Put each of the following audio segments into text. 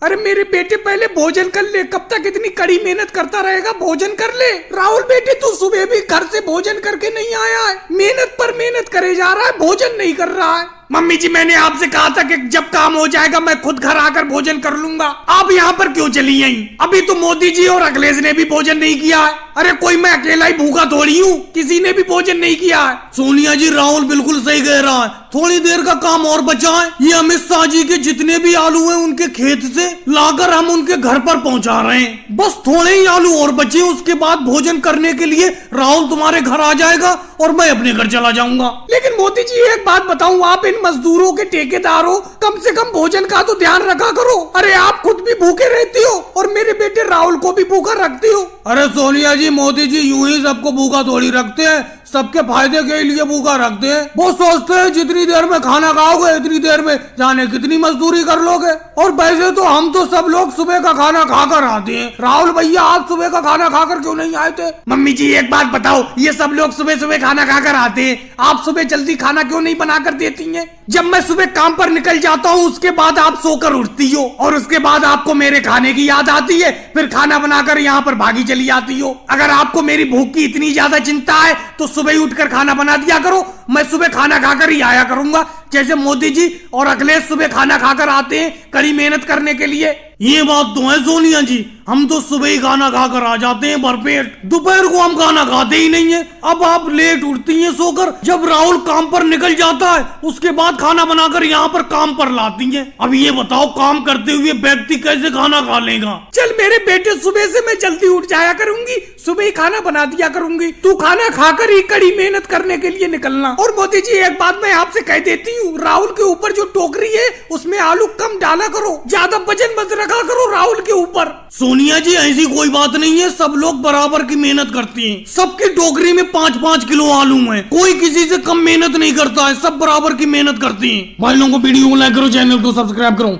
अरे मेरे बेटे पहले भोजन कर ले, कब तक इतनी कड़ी मेहनत करता रहेगा? भोजन कर ले। राहुल बेटे तू सुबह भी घर से भोजन करके नहीं आया है, मेहनत पर मेहनत करे जा रहा है, भोजन नहीं कर रहा है। मम्मी जी मैंने आपसे कहा था कि जब काम हो जाएगा मैं खुद घर आकर भोजन कर लूंगा। आप यहाँ पर क्यों चली आई? अभी तो मोदी जी और अखिलेश ने भी भोजन नहीं किया है। अरे कोई मैं अकेला ही भूखा थोड़ी हूँ, किसी ने भी भोजन नहीं किया है। सोनिया जी राहुल बिल्कुल सही कह रहा है, थोड़ी देर का काम और बचा है। ये अमित शाह जी के जितने भी आलू हैं उनके खेत से लाकर हम उनके घर पर पहुंचा रहे हैं। बस थोड़े ही आलू और बचे, उसके बाद भोजन करने के लिए राहुल तुम्हारे घर आ जाएगा और मैं अपने घर चला जाऊंगा। लेकिन मोदी जी एक बात बताऊं, आप इन मजदूरों के ठेकेदार हो, कम से कम भोजन का तो ध्यान रखा करो। अरे आप खुद भी भूखे रहती हो और मेरे बेटे राहुल को भी भूखा रखती हो। अरे सोनिया जी मोदी जी यूं ही सबको भूखा थोड़ी रखते हैं, सबके फायदे के लिए भूखा रखते हैं। वो सोचते हैं जितनी देर में खाना खाओगे इतनी देर में जाने कितनी मजदूरी कर लोगे। और वैसे तो हम तो सब लोग सुबह का खाना खाकर आते हैं। राहुल भैया आप सुबह का खाना खाकर क्यों नहीं आए थे? मम्मी जी एक बात बताओ, ये सब लोग सुबह सुबह खाना खाकर आते हैं, आप सुबह जल्दी खाना क्यों नहीं बनाकर देती हैं? जब मैं सुबह काम पर निकल जाता हूँ उसके बाद आप सोकर उठती हो और उसके बाद आपको मेरे खाने की याद आती है, फिर खाना बनाकर यहाँ पर भागी चली आती हो। अगर आपको मेरी भूख की इतनी ज्यादा चिंता है तो सुबह ही उठकर खाना बना दिया करो, मैं सुबह खाना खाकर ही आया करूंगा, जैसे मोदी जी और अखिलेश सुबह खाना खाकर आते हैं कड़ी मेहनत करने के लिए। ये बात तो है सोनिया जी, हम तो सुबह ही खाना खाकर आ जाते हैं भरपेट, दोपहर को हम खाना खाते ही नहीं है। अब आप लेट उठती हैं सोकर, जब राहुल काम पर निकल जाता है उसके बाद खाना बनाकर यहाँ पर काम पर लाती हैं। अब ये बताओ काम करते हुए व्यक्ति कैसे खाना खा लेगा? चल मेरे बेटे सुबह से मैं जल्दी उठ जाया करूंगी, सुबह ही खाना बना दिया करूंगी, तू खाना खाकर ही कड़ी मेहनत करने के लिए निकलना। और मोदी जी एक बात मैं आपसे कह देती हूँ, राहुल के ऊपर जो टोकरी है उसमें आलू कम डाला करो, ज्यादा वजन मत रखा करो राहुल के ऊपर। सोनिया जी ऐसी कोई बात नहीं है, सब लोग बराबर की मेहनत करते हैं, सबकी टोकरी में 5-5 किलो आलू है, कोई किसी से कम मेहनत नहीं करता है, सब बराबर की मेहनत करते हैं। भाई लोगों को वीडियो को लाइक करो, चैनल को सब्सक्राइब करो।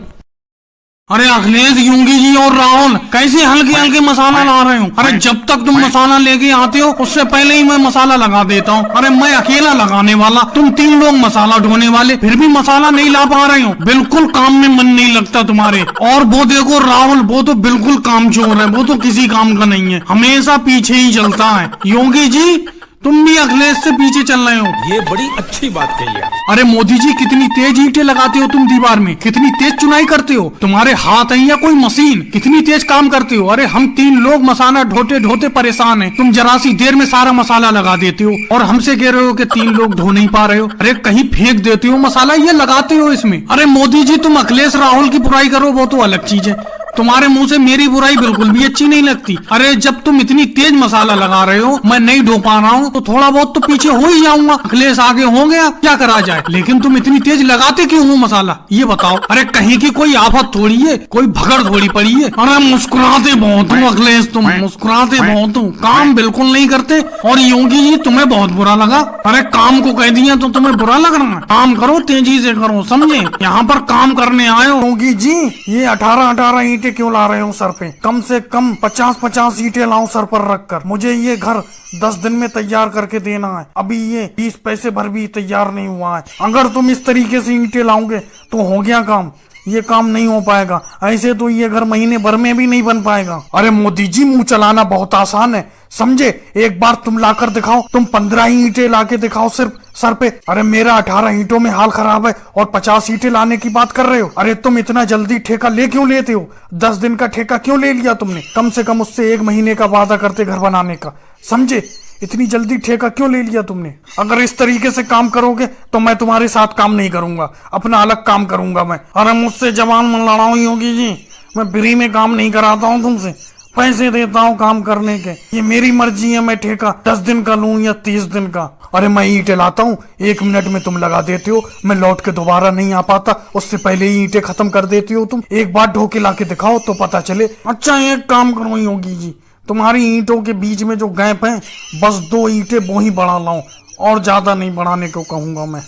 अरे अखिलेश योगी जी और राहुल कैसे हल्के हल्के मसाला ला रहे हो? अरे जब तक तुम मसाला लेके आते हो उससे पहले ही मैं मसाला लगा देता हूँ। अरे मैं अकेला लगाने वाला, तुम 3 लोग मसाला ढोने वाले, फिर भी मसाला नहीं ला पा रहे हो। बिल्कुल काम में मन नहीं लगता तुम्हारे। और वो देखो राहुल, वो तो बिल्कुल कामचोर है, वो तो किसी काम का नहीं है, हमेशा पीछे ही चलता है। योगी जी तुम भी अखिलेश से पीछे चल रहे हो, ये बड़ी अच्छी बात कही है। अरे मोदी जी कितनी तेज ईंटें लगाते हो तुम दीवार में, कितनी तेज चुनाई करते हो, तुम्हारे हाथ है या कोई मशीन, कितनी तेज काम करते हो। अरे हम 3 लोग मसाला ढोते ढोते परेशान हैं, तुम जरा सी देर में सारा मसाला लगा देते हो और हमसे कह रहे हो कि 3 लोग ढो नहीं पा रहे हो। अरे कहीं फेंक देते हो मसाला, ये लगाते हो इसमें। अरे मोदी जी तुम अखिलेश राहुल की बुराई करो वो तो अलग चीज है, तुम्हारे मुंह से मेरी बुराई बिल्कुल भी अच्छी नहीं लगती। अरे जब तुम इतनी तेज मसाला लगा रहे हो, मैं नहीं ढो पा रहा हूँ तो थोड़ा बहुत तो पीछे हो ही जाऊंगा, अखिलेश आगे हो गया, क्या करा जाए। लेकिन तुम इतनी तेज लगाते क्यों हो मसाला, ये बताओ। अरे कहीं की कोई आफत थोड़ी है, कोई भगड़ थोड़ी पड़ी है। अरे मुस्कुराते बहुत हो अखिलेश, तुम मुस्कुराते बहुत हो, काम बिल्कुल नहीं करते। और योगी जी तुम्हें बहुत बुरा लगा, अरे काम को कह दिया तो तुम्हें बुरा लग रहा है। काम करो, तेजी से करो, समझे, यहाँ पर काम करने आए हो। योगी जी ये 18-18 ईंटें क्यों ला रहे हो सर पे? कम से कम 50-50 ईंटें लाओ सर पर रखकर, मुझे ये घर 10 दिन में तैयार करके देना है। अभी ये 20 पैसे भर भी तैयार नहीं हुआ है। अगर तुम इस तरीके से ईंटें लाओगे तो हो गया काम, ये काम नहीं हो पाएगा, ऐसे तो ये घर महीने भर में भी नहीं बन पाएगा। अरे मोदी जी मुंह चलाना बहुत आसान है, समझे, एक बार तुम लाकर दिखाओ, तुम 15 ईंटें लाके दिखाओ सिर्फ सर पे। अरे मेरा 18 ईंटों में हाल खराब है और 50 ईंटें लाने की बात कर रहे हो। अरे तुम इतना जल्दी ठेका ले क्यों लेते हो? 10 दिन का ठेका क्यों ले लिया तुमने? कम से कम उससे 1 महीने का वादा करते घर बनाने का, समझे, इतनी जल्दी ठेका क्यों ले लिया तुमने? अगर इस तरीके से काम करोगे तो मैं तुम्हारे साथ काम नहीं करूंगा, अपना अलग काम करूंगा मैं। अरे मुझसे जबान मत लड़ाओ योगी जी, मैं फ्री में काम नहीं कराता हूँ तुमसे, पैसे देता हूँ काम करने के, ये मेरी मर्जी है, मैं ठेका 10 दिन का लूं या 30 दिन का। अरे मैं ईंटें लाता हूँ, 1 मिनट में तुम लगा देते हो, मैं लौट के दोबारा नहीं आ पाता, उससे पहले ही ईंटें खत्म कर देती हो तुम। एक बार ढो के ला के दिखाओ तो पता चले। अच्छा एक काम करो योगी जी, तुम्हारी ईंटों के बीच में जो गैप है बस 2 ईंटें वो ही बढ़ा लाओ, और ज्यादा नहीं बढ़ाने को कहूंगा मैं।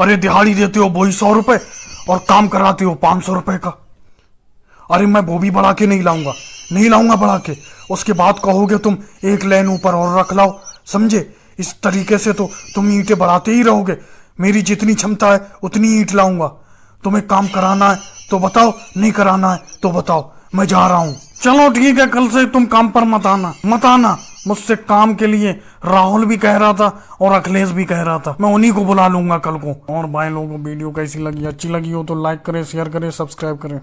अरे दिहाड़ी देते हो वही 100 रुपए और काम कराते हो 500 रुपए का। अरे मैं वो भी बढ़ा के नहीं लाऊंगा, नहीं लाऊंगा बढ़ा के, उसके बाद कहोगे तुम 1 लाइन ऊपर और रख लाओ, समझे। इस तरीके से तो तुम ईंटें बढ़ाते ही रहोगे, मेरी जितनी क्षमता है उतनी ईंट लाऊंगा, तुम्हें काम कराना है तो बताओ, नहीं कराना है तो बताओ, मैं जा रहा हूँ। चलो ठीक है, कल से तुम काम पर मत आना। मुझसे काम के लिए राहुल भी कह रहा था और अखिलेश भी कह रहा था, मैं उन्हीं को बुला लूंगा कल को। और भाई लोगों को वीडियो कैसी लगी, अच्छी लगी हो तो लाइक करें, शेयर करें, सब्सक्राइब करें।